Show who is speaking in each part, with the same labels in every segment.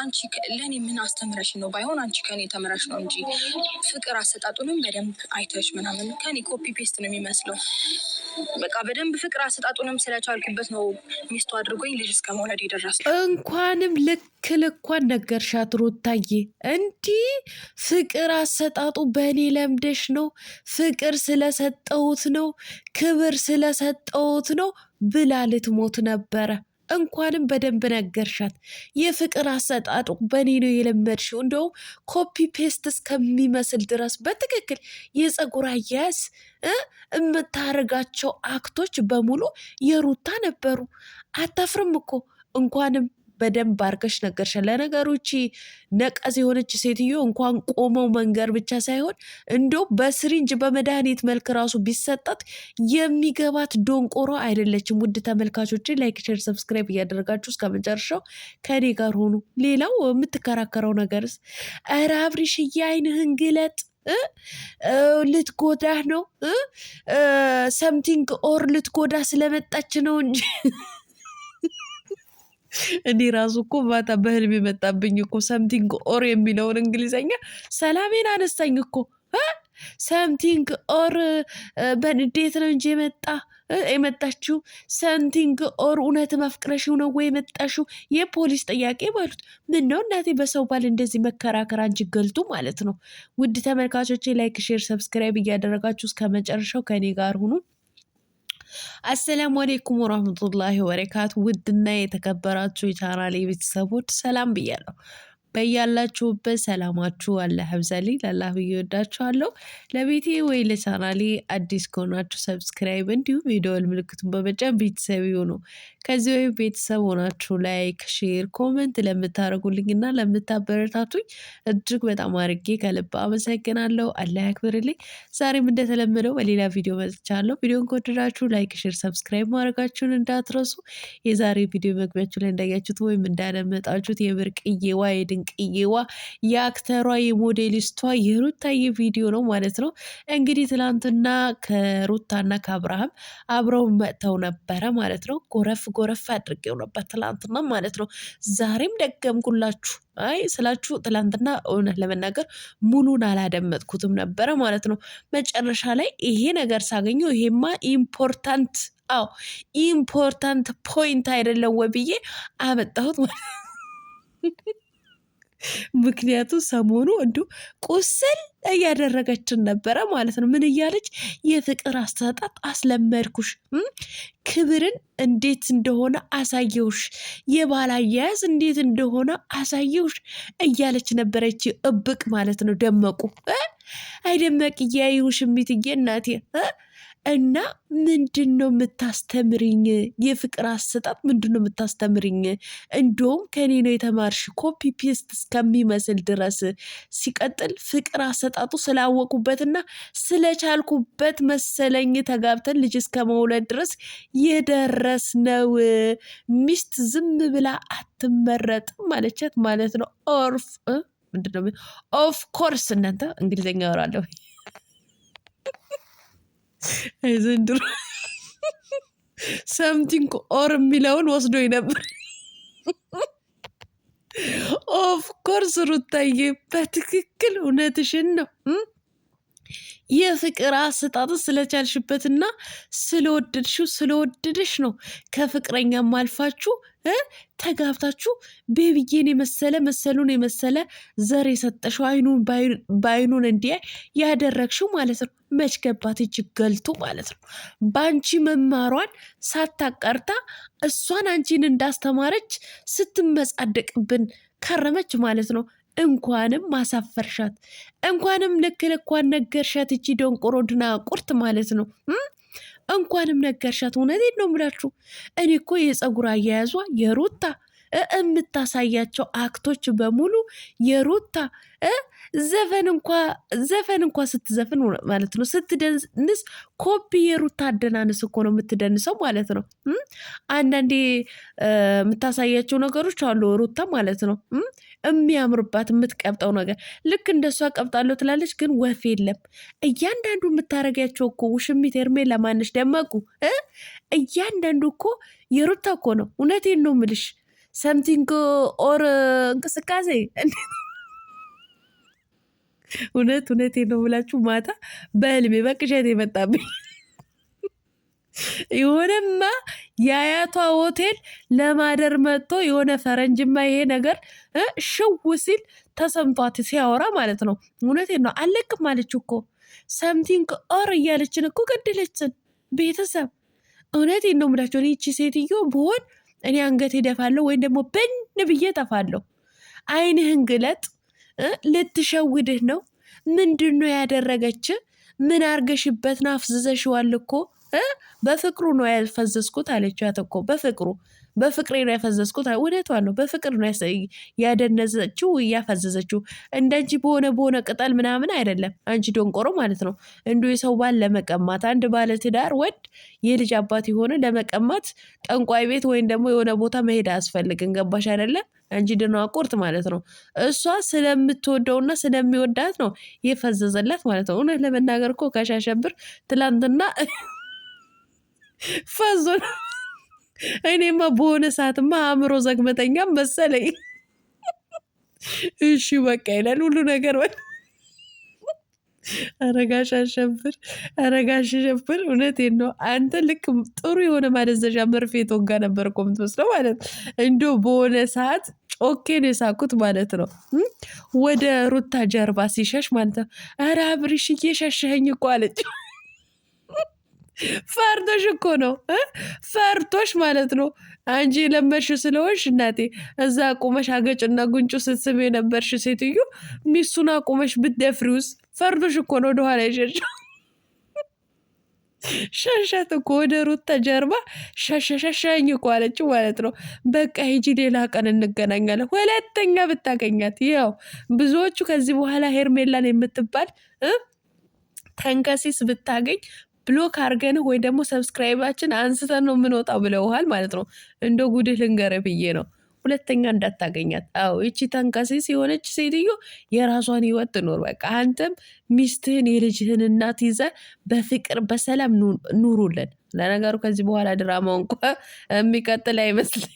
Speaker 1: አንቺ ለኔ ምን አስተምረሽ ነው? ባይሆን አንቺ ከኔ ተምረሽ ነው እንጂ ፍቅር አሰጣጡንም በደንብ አይተሽ ምናምን ከኔ ኮፒ ፔስት ነው የሚመስለው። በቃ በደንብ ፍቅር አሰጣጡንም ስለቻልኩበት ነው ሚስቱ አድርጎኝ ልጅ እስከ መውለድ የደረሰ።
Speaker 2: እንኳንም ልኳን ነገርሻት ሩታዬ። እንዲህ ፍቅር አሰጣጡ በእኔ ለምደሽ ነው፣ ፍቅር ስለሰጠሁት ነው፣ ክብር ስለሰጠሁት ነው ብላ ልትሞት ነበረ። እንኳንም በደንብ ነገርሻት። የፍቅር አሰጣጡ በእኔ ነው የለመድሽው። እንደውም ኮፒ ፔስት እስከሚመስል ድረስ በትክክል የፀጉር አያያዝ የምታደርጋቸው አክቶች በሙሉ የሩታ ነበሩ። አታፍርም እኮ። እንኳንም በደንብ አርገሽ ነገርሻል። ለነገሩ ይቺ ነቀዝ የሆነች ሴትዮ እንኳን ቆመው መንገር ብቻ ሳይሆን እንዶ በስሪንጅ በመድኃኒት መልክ ራሱ ቢሰጣት የሚገባት ዶንቆሮ አይደለችም። ውድ ተመልካቾች ላይክ፣ ሼር፣ ሰብስክራይብ እያደረጋችሁ እስከ መጨረሻው ከኔ ጋር ሆኑ። ሌላው የምትከራከረው ነገርስ ኧረ አብርሽዬ አይንህን ግለጥ ልትጎዳህ ነው ሰምቲንግ ኦር ልትጎዳ ስለመጣች ነው እንጂ እኔ ራሱ እኮ ማታ በህልም የመጣብኝ እኮ ሰምቲንግ ኦር የሚለውን እንግሊዘኛ ሰላሜን አነሳኝ እኮ። ሰምቲንግ ኦር በንዴት ነው እንጂ የመጣችው ሰምቲንግ ኦር እውነት መፍቅረሽው ነው ወይ የመጣሽው? የፖሊስ ጥያቄ ባሉት ምን ነው እናቴ፣ በሰው ባል እንደዚህ መከራከር አንቺ ገልጡ ማለት ነው። ውድ ተመልካቾቼ ላይክ፣ ሼር፣ ሰብስክራይብ እያደረጋችሁ እስከ መጨረሻው ከኔ ጋር ሁኑ። አሰላሙ አሌይኩም ወራህመቱላሂ ወበረካቱ። ውድና የተከበራችሁ የቻናሌ ቤተሰቦች ሰላም ብያለሁ። በያላችሁበት ሰላማችሁ አላህ ያብዛልኝ። ለአላህ ብዬ ወዳችኋለሁ። ለቤቴ ወይ ለቻናሌ አዲስ ከሆናችሁ ሰብስክራይብ እንዲሁም የደወል ምልክቱን በመጫን ቤተሰብ ይሁኑ። ከዚህ ወይ ቤተሰብ ሆናችሁ ላይክ፣ ሼር፣ ኮመንት ለምታደርጉልኝ እና ለምታበረታቱኝ እጅግ በጣም አድርጌ ከልብ አመሰግናለሁ። አላህ ያክብርልኝ። ዛሬም እንደተለመደው በሌላ ቪዲዮ መጥቻለሁ። ቪዲዮን ከወደዳችሁ ላይክ፣ ሼር፣ ሰብስክራይብ ማድረጋችሁን እንዳትረሱ። የዛሬ ቪዲዮ መግቢያችሁ ላይ እንዳያችሁት ወይም እንዳደመጣችሁት የብርቅዬዋ የድንቅዬዋ የአክተሯ የሞዴሊስቷ የሩታዬ ቪዲዮ ነው ማለት ነው። እንግዲህ ትናንትና ከሩታና ከአብርሃም አብረው መጥተው ነበረ ማለት ነው። ጎረፍ አድርጌው ነበር ትላንትና ማለት ነው። ዛሬም ደገምኩላችሁ። አይ ስላችሁ ትላንትና እውነት ለመናገር ሙሉን አላደመጥኩትም ነበረ ማለት ነው። መጨረሻ ላይ ይሄ ነገር ሳገኘው ይሄማ ኢምፖርታንት ፖይንት አይደለም ወይ ብዬ አመጣሁት ማለት ነው። ምክንያቱም ሰሞኑ እንዲሁ ቁስል እያደረገችን ነበረ ማለት ነው። ምን እያለች የፍቅር አሰጣጥ አስለመድኩሽ፣ ክብርን እንዴት እንደሆነ አሳየውሽ፣ የባል አያያዝ እንዴት እንደሆነ አሳየውሽ እያለች ነበረች። እብቅ ማለት ነው። ደመቁ አይደመቅ እያዩሽ ሚትዬ እናቴ እና ምንድን ነው የምታስተምርኝ? የፍቅር አሰጣጥ ምንድን ነው የምታስተምርኝ? እንደውም ከኔ ነው የተማርሽ ኮፒ ፔስት እስከሚመስል ድረስ። ሲቀጥል ፍቅር አሰጣጡ ስላወቁበትና ስለቻልኩበት መሰለኝ ተጋብተን ልጅ እስከ መውለድ ድረስ የደረስነው። ሚስት ዝም ብላ አትመረጥም ማለቻት ማለት ነው። ምንድን ነው ኦፍ ኮርስ እናንተ እንግሊዝኛ ያወራለሁ ዘንድሮ ሰምቲንግ ኦር የሚለውን ወስዶ ነበር። ኦፍ ኮርስ ሩታዬ በትክክል እውነትሽን ነው። የፍቅር አሰጣጥ ስለቻልሽበትና ስለወደድሽ ነው ከፍቅረኛም አልፋችሁ ተጋብታችሁ ቤቢዬን መሰሉን የመሰለ ዘር የሰጠሽው አይኑን በአይኑን እንዲያ ያደረግሽው ማለት ነው። መች ገባት እጅ ገልቱ ማለት ነው። በአንቺ መማሯን ሳታቀርታ እሷን አንቺን እንዳስተማረች ስትመጻደቅብን ከረመች ማለት ነው። እንኳንም ማሳፈርሻት፣ እንኳንም ልኳን ነገርሻት። እቺ ደንቆሮ ድናቁርት ማለት ነው። እንኳንም ነገርሻት። እውነቴን ነው የምላችሁ። እኔ እኮ የፀጉር አያያዟ የሩታ የምታሳያቸው አክቶች በሙሉ የሩታ ዘፈን እንኳ ስትዘፍን ማለት ነው ስትደንስ ኮፒ የሩታ አደናንስ እኮ ነው የምትደንሰው ማለት ነው። አንዳንዴ የምታሳያቸው ነገሮች አሉ ሩታ ማለት ነው የሚያምርባት የምትቀብጠው ነገር ልክ እንደሷ ቀብጣለሁ ትላለች፣ ግን ወፍ የለም። እያንዳንዱ የምታረጊያቸው እኮ ውሽሚት ሄርሜላ ማነሽ ደመቁ እያንዳንዱ እኮ የሩታ እኮ ነው። እውነቴን ነው ምልሽ። ሰምቲንግ ኦር እንቅስቃሴ እውነቴን ነው ብላችሁ ማታ በህልሜ በቅዠት የመጣብኝ የሆነማ የአያቷ ሆቴል ለማደር መጥቶ የሆነ ፈረንጅማ ይሄ ነገር ሽው ሲል ተሰምቷት ሲያወራ ማለት ነው። እውነቴን ነው አለቅም አለች እኮ ሰምቲንግ ኦር እያለችን እኮ ገደለችን ቤተሰብ። እውነቴን ነው የምላቸው። እኔ ይቺ ሴትዮ ብሆን እኔ አንገቴ ደፋለሁ ወይም ደግሞ ብን ብዬ ጠፋለሁ። አይንህን ግለጥ። ልትሸውድህ ነው። ምንድን ነው ያደረገች? ምን አርገሽበት ነው? አፍዝዘሽዋል እኮ በፍቅሩ ነው ያፈዘዝኩት አለቻት እኮ በፍቅሬ ነው ያፈዘዝኩት። እውነቷን ነው። በፍቅር ነው ያደነዘችው እያፈዘዘችው። እንደንቺ በሆነ ቅጠል ምናምን አይደለም። አንቺ ደንቆሮ ማለት ነው። እንዲሁ የሰው ባል ለመቀማት አንድ ባለ ትዳር ወድ የልጅ አባት የሆነ ለመቀማት ጠንቋይ ቤት ወይም ደግሞ የሆነ ቦታ መሄድ አያስፈልግም። ገባሽ አይደለም? አንቺ ደናቁርት ማለት ነው። እሷ ስለምትወደውና ስለሚወዳት ነው የፈዘዘላት ማለት ነው። እውነት ለመናገር እኮ ከሻሸብር ትላንትና ፈዞ ነው። እኔማ በሆነ ሰዓትማ አእምሮ ዘግመተኛም መሰለኝ። እሺ በቃ ይላል ሁሉ ነገር። አረጋሽ አሸብር እውነቴን ነው። አንተ ልክ ጥሩ የሆነ ማደዘዣ መርፌ የተወጋ ነበር እኮ የምትመስለው ማለት እንዲሁ በሆነ ሰዓት ጮኬን የሳኩት ማለት ነው። ወደ ሩታ ጀርባ ሲሸሽ ማለት ነው። ኧረ አብርሽ እየሸሸኸኝ እኮ አለች። ፈርቶሽ እኮ ነው ፈርቶሽ ማለት ነው። አንቺ የለመድሽ ስለሆንሽ እናቴ እዛ አቁመሽ አገጭና ጉንጩ ስትስም የነበርሽ ሴትዮ ሚስቱን አቁመሽ ብትደፍሪውስ? ፈርቶሽ እኮ ነው ወደኋላ የሸሸው። ሸሸት እኮ ወደ ሩታ ጀርባ ሸሸኝ እኮ አለችው ማለት ነው። በቃ ሂጂ ሌላ ቀን እንገናኛለን። ሁለተኛ ብታገኛት ያው ብዙዎቹ ከዚህ በኋላ ሄርሜላን የምትባል ተንከሲስ ብታገኝ ብሎክ አርገን ወይ ደግሞ ሰብስክራይባችን አንስተን ነው የምንወጣው ብለውሃል ማለት ነው። እንደ ጉድህ ልንገርህ ብዬ ነው። ሁለተኛ እንዳታገኛት። አዎ ይቺ ተንከሲስ የሆነች ሴትዮ የራሷን ህይወት ትኖር። በቃ አንተም ሚስትህን የልጅህን እናት ይዘ በፍቅር በሰላም ኑሩልን። ለነገሩ ከዚህ በኋላ ድራማው እንኳ የሚቀጥል አይመስልኝ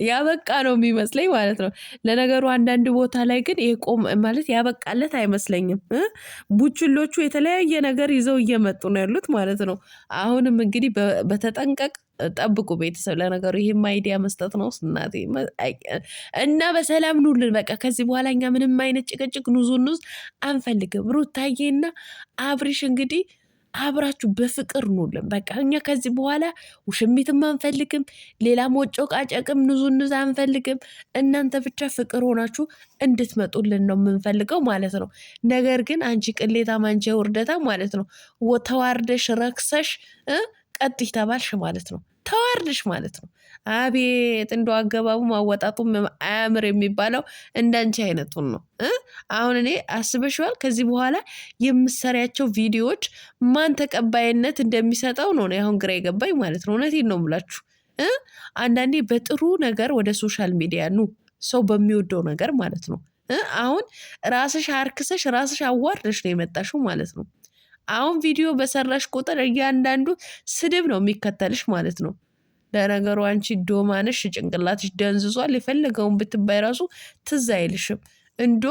Speaker 2: ያበቃ ነው የሚመስለኝ ማለት ነው። ለነገሩ አንዳንድ ቦታ ላይ ግን የቆም ማለት ያበቃለት አይመስለኝም። ቡችሎቹ የተለያየ ነገር ይዘው እየመጡ ነው ያሉት ማለት ነው። አሁንም እንግዲህ በተጠንቀቅ ጠብቁ ቤተሰብ። ለነገሩ ይህም አይዲያ መስጠት ነው ስናቴ እና በሰላም ኑልን። በቃ ከዚህ በኋላ እኛ ምንም አይነት ጭቅጭቅ ኑዝ አንፈልግም። ሩታዬና አብሪሽ እንግዲህ አብራችሁ በፍቅር ኑልን። በቃ እኛ ከዚህ በኋላ ውሽሚትም አንፈልግም፣ ሌላ ሞጮቃጨቅም ኑዝ አንፈልግም። እናንተ ብቻ ፍቅር ሆናችሁ እንድትመጡልን ነው የምንፈልገው ማለት ነው። ነገር ግን አንቺ ቅሌታም፣ አንቺ ውርደታ ማለት ነው ተዋርደሽ ረክሰሽ ቀጥይ ተባልሽ ማለት ነው። ተዋርደሽ ማለት ነው። አቤት እንደው አገባቡ ማወጣጡም አያምር የሚባለው እንዳንቺ አይነቱን ነው። አሁን እኔ አስበሽዋል? ከዚህ በኋላ የምሰሪያቸው ቪዲዮዎች ማን ተቀባይነት እንደሚሰጠው ነው አሁን ግራ የገባኝ ማለት ነው። እውነቴን ነው የምላችሁ። አንዳንዴ በጥሩ ነገር ወደ ሶሻል ሚዲያ ኑ፣ ሰው በሚወደው ነገር ማለት ነው። አሁን ራስሽ አርክሰሽ ራስሽ አዋርደሽ ነው የመጣሽው ማለት ነው። አሁን ቪዲዮ በሰራሽ ቁጥር እያንዳንዱ ስድብ ነው የሚከተልሽ ማለት ነው። ለነገሩ አንቺ ዶማንሽ ጭንቅላትሽ ደንዝዟል። የፈለገውን ብትባይ ራሱ ትዝ አይልሽም። እንዶ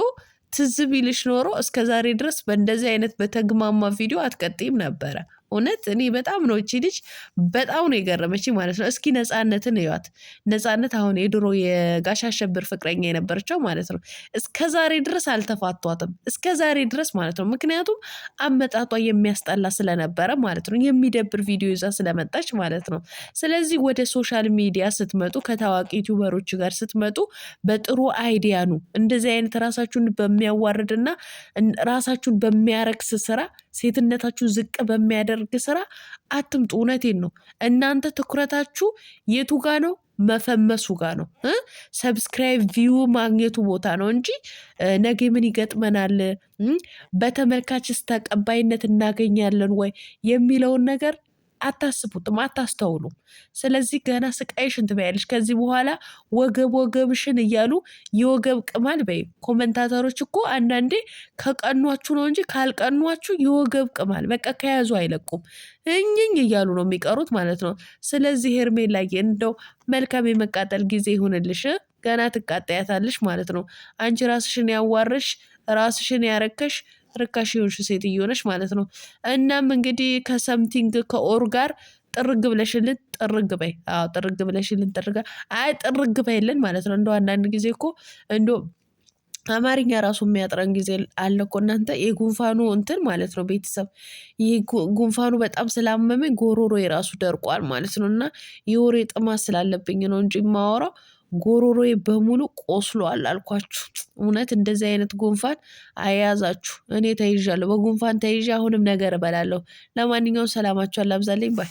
Speaker 2: ትዝ ቢልሽ ኖሮ እስከ ዛሬ ድረስ በእንደዚህ አይነት በተግማማ ቪዲዮ አትቀጥይም ነበረ። እውነት እኔ በጣም ነው እቺ ልጅ በጣም ነው የገረመች ማለት ነው። እስኪ ነፃነትን እዩዋት። ነፃነት አሁን የድሮ የጋሽ አሸብር ፍቅረኛ የነበረችው ማለት ነው። እስከ ዛሬ ድረስ አልተፋቷትም። እስከ ዛሬ ድረስ ማለት ነው። ምክንያቱም አመጣጧ የሚያስጠላ ስለነበረ ማለት ነው። የሚደብር ቪዲዮ ይዛ ስለመጣች ማለት ነው። ስለዚህ ወደ ሶሻል ሚዲያ ስትመጡ ከታዋቂ ዩቲዩበሮች ጋር ስትመጡ በጥሩ አይዲያ ኑ። እንደዚህ አይነት ራሳችሁን በሚያዋርድና ራሳችሁን በሚያረክስ ስራ፣ ሴትነታችሁን ዝቅ በሚያደርግ ስራ አትምጡ። እውነቴን ነው። እናንተ ትኩረታችሁ የቱ ጋ ነው? መፈመሱ ጋ ነው። ሰብስክራይብ ቪው ማግኘቱ ቦታ ነው እንጂ ነገ ምን ይገጥመናል፣ በተመልካችስ ተቀባይነት እናገኛለን ወይ የሚለውን ነገር አታስቡትም፣ አታስተውሉም። ስለዚህ ገና ስቃይሽን ትበያለሽ። ከዚህ በኋላ ወገብሽን እያሉ የወገብ ቅማል በይ። ኮመንታተሮች እኮ አንዳንዴ ከቀኗችሁ ነው እንጂ ካልቀኗችሁ የወገብ ቅማል በቃ ከያዙ አይለቁም። እኝኝ እያሉ ነው የሚቀሩት ማለት ነው። ስለዚህ ሄርሜላዬ እንደው መልካም የመቃጠል ጊዜ ይሁንልሽ። ገና ትቃጠያታለሽ ማለት ነው። አንቺ ራስሽን ያዋርሽ ራስሽን ያረከሽ ርካሽ የሆንሽ ሴትዮ ነሽ ማለት ነው። እናም እንግዲህ ከሰምቲንግ ከኦር ጋር ጥርግ ብለሽልን ጥርግ በይ። አዎ ጥርግ ብለሽልን ጥርግ በይልን ማለት ነው። እንደው አንዳንድ ጊዜ እኮ እንደው አማርኛ ራሱ የሚያጥረን ጊዜ አለ እኮ እናንተ። የጉንፋኑ እንትን ማለት ነው ቤተሰብ፣ ይህ ጉንፋኑ በጣም ስላመመኝ ጎሮሮ የራሱ ደርቋል ማለት ነው። እና የወሬ ጥማት ስላለብኝ ነው እንጂ የማወራው ጎሮሮዬ በሙሉ ቆስሏል አልኳችሁ። እውነት እንደዚህ አይነት ጉንፋን አያያዛችሁ። እኔ ተይዣለሁ፣ በጉንፋን ተይዣ አሁንም ነገር እበላለሁ። ለማንኛውም ሰላማችሁ አላብዛልኝ ባይ